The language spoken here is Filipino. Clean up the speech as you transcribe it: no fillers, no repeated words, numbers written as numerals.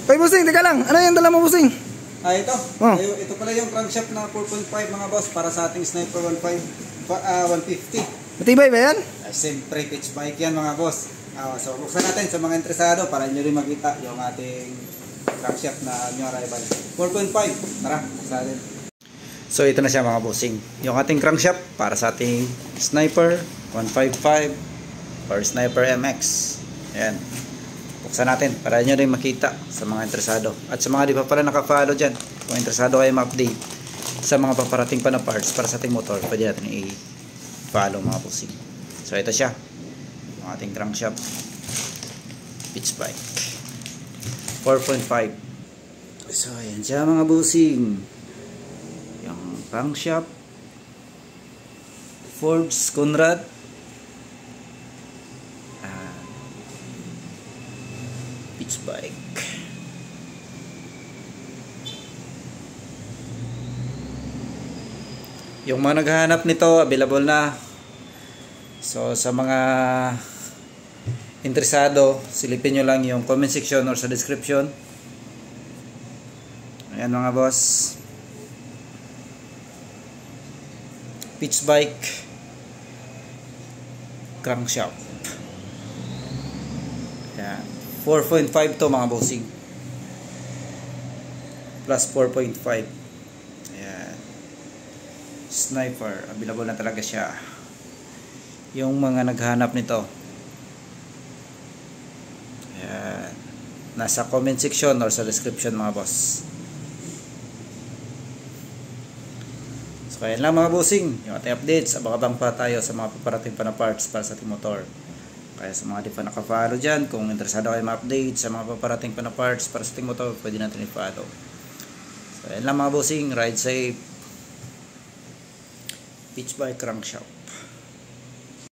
Hoy, bossing, teka lang. Ano yung dala mo, bossing? Ito. Oh. Ito pala yung crankshaft na 4.5 mga boss para sa ating Sniper 150. Matibay ba yan? Siyempre, pitch bike yan mga boss. So, buksan natin sa mga interesado para nyo rin makita yung ating crankshaft na new arrival. 4.5. Tara, buksan natin. So, ito na siya mga bossing. Yung ating crankshaft para sa ating Sniper 155 or Sniper MX. Ayan. Buksan natin para nyo rin makita sa mga interesado. At sa mga di pa pala naka-follow dyan, kung interesado kayo ma-update sa mga paparating pa na parts para sa ating motor, pwede natin i-follow mga bossing. So ito siya, ang ating crankshaft pitch bike 4.5. So ayan siya mga bossing, yung crankshaft Forbes Conrad pitch bike. Yung mga naghahanap nito, available na. So sa mga interesado, silipin nyo lang yung comment section or sa description. Ayan mga boss, pitch bike crankshaft. Ayan, 4.5 to mga bossing, plus 4.5. Ayan, Sniper, available na talaga siya. Yung mga naghanap nito, ayan, nasa comment section or sa description mga boss. So ayan lang mga bossing, yung ating updates. Abang-abang pa tayo sa mga paparating pa na parts para sa ating motor. Kaya sa mga di pa naka-follow dyan, kung interesado kayo ma-update sa mga paparating pa na parts para sa ating motor, pwede natin i-follow. So ayan lang mga bossing, ride safe, pitch bike crankshaft.